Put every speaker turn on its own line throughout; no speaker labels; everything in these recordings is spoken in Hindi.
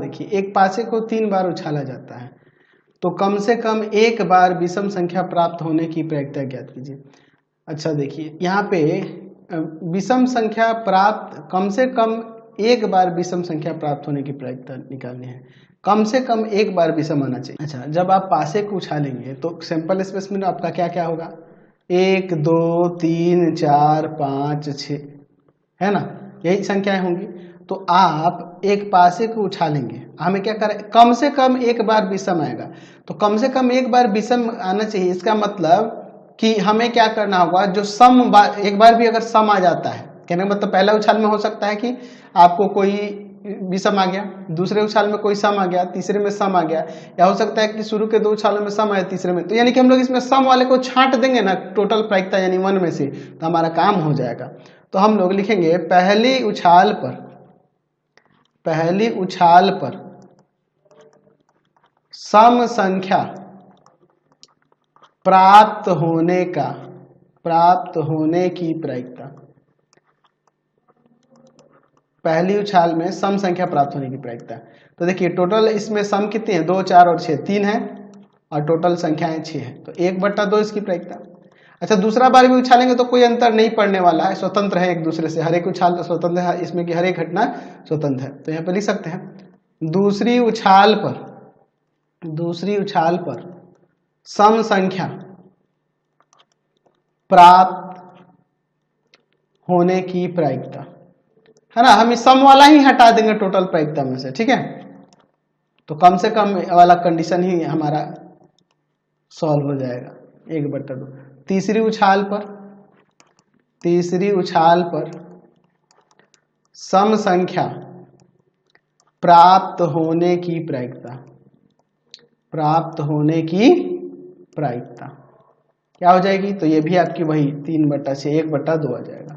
देखिए, एक पासे को 3 बार उछाला जाता है तो कम से कम एक बार विषम संख्या प्राप्त होने की प्रायिकता ज्ञात कीजिए। अच्छा देखिए, यहाँ पे विषम संख्या प्राप्त, कम से कम एक बार विषम संख्या प्राप्त होने की प्रायिकता निकालनी है। कम से कम एक बार विषम आना चाहिए। अच्छा, जब आप पासे को उछालेंगे तो सैंपल स्पेस में आपका क्या क्या होगा, 1 2 3 4 5 6, है ना, यही संख्याएं होंगी। तो आप एक पासे को उछालेंगे, हमें क्या करें, कम से कम एक बार विषम आएगा। तो कम से कम एक बार विषम आना चाहिए, इसका मतलब कि हमें क्या करना होगा, जो सम एक बार भी अगर सम आ जाता है, कहने का मतलब पहला उछाल में हो सकता है कि आपको कोई विषम आ गया, दूसरे उछाल में कोई सम आ गया, तीसरे में सम आ गया, या हो सकता है कि शुरू के 2 उछालों में सम आया, तीसरे में, तो यानी कि हम लोग इसमें सम वाले को छांट देंगे ना टोटल प्रायिकता यानी 1 में से, तो हमारा काम हो जाएगा। तो हम लोग लिखेंगे पहली उछाल पर सम संख्या प्राप्त होने की प्रायिकता, पहली उछाल में सम संख्या प्राप्त होने की प्रायिकता। तो देखिए टोटल इसमें सम कितनी है, 2 4 और 6, 3 है, और टोटल संख्याएं 6 है, तो 1/2 इसकी प्रायिकता। अच्छा, दूसरा बार भी उछालेंगे तो कोई अंतर नहीं पड़ने वाला है, स्वतंत्र है एक दूसरे से, हर एक उछाल स्वतंत्र है, इसमें की हर एक घटना स्वतंत्र है। तो यहाँ पर लिख सकते हैं दूसरी उछाल पर सम संख्या प्राप्त होने की प्रायिकता, है ना, हम इस सम वाला ही हटा देंगे टोटल प्रायिकता में से, ठीक है। तो कम से कम वाला कंडीशन ही हमारा सॉल्व हो जाएगा, 1/2। तीसरी उछाल पर सम संख्या प्राप्त होने की प्रायिकता क्या हो जाएगी, तो ये भी आपकी वही 3/6, 1/2 आ जाएगा,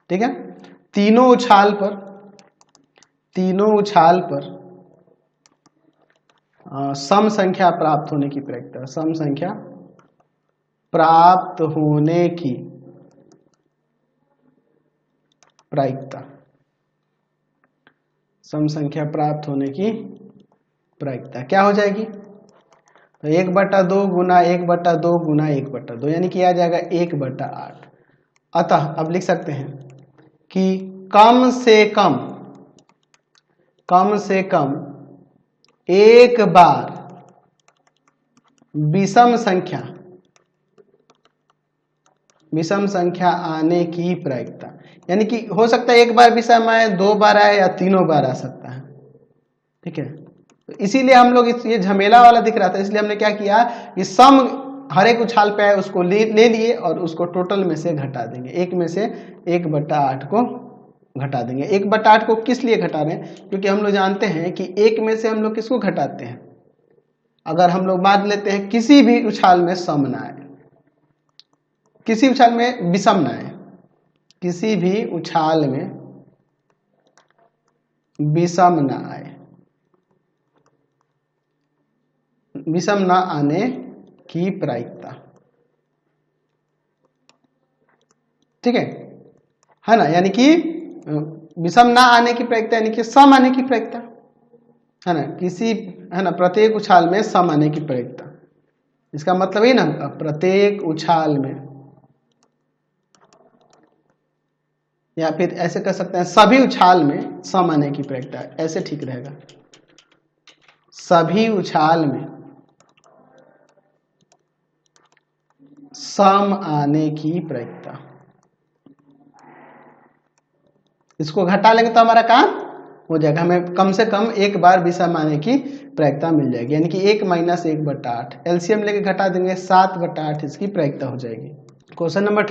ठीक है। तीनों उछाल पर सम संख्या प्राप्त होने की प्रायिकता, सम संख्या प्राप्त होने की प्रायिकता, सम संख्या प्राप्त होने की प्रायिकता क्या हो जाएगी, तो 1/2 गुना 1/2 गुना 1/2, यानी कि आ जाएगा 1/8। अतः अब लिख सकते हैं कि कम से कम एक बार विषम संख्या आने की प्रायिकता, यानी कि हो सकता है एक बार विषम आए, 2 बार आए, या 3 बार आ सकता है, ठीक है। तो इसीलिए हम लोग ये झमेला वाला दिख रहा था, इसलिए हमने क्या किया, ये सम हर एक उछाल पे आए उसको ले लिए और उसको टोटल में से घटा देंगे, 1 में से 1/8 को घटा देंगे। 1/8 को किस लिए घटा रहे हैं, क्योंकि हम लोग जानते हैं कि 1 में से हम लोग किसको घटाते हैं, अगर हम लोग मान लेते हैं किसी भी उछाल में सम ना आए, किसी उछाल में विषम ना आए, किसी भी उछाल में विषम ना आए, विषम ना आने की प्रायिकता, ठीक है ना, यानी कि विषम ना आने की प्रायिकता यानी कि सम आने की प्रायिकता, है ना, किसी, है ना, प्रत्येक उछाल में सम आने की प्रायिकता, इसका मतलब ही ना प्रत्येक उछाल में, या फिर ऐसे कह सकते हैं सभी उछाल में सम आने की प्रायिकता, ऐसे ठीक रहेगा, सभी उछाल में सम आने की प्रायिकता। इसको घटा लेंगे तो हमारा काम हो जाएगा, हमें कम से कम एक बार विषम आने की प्रायिकता मिल जाएगी, यानी कि 1 - 1/8, एलसीएम लेके घटा देंगे, 7/8 इसकी प्रायिकता हो जाएगी। Question number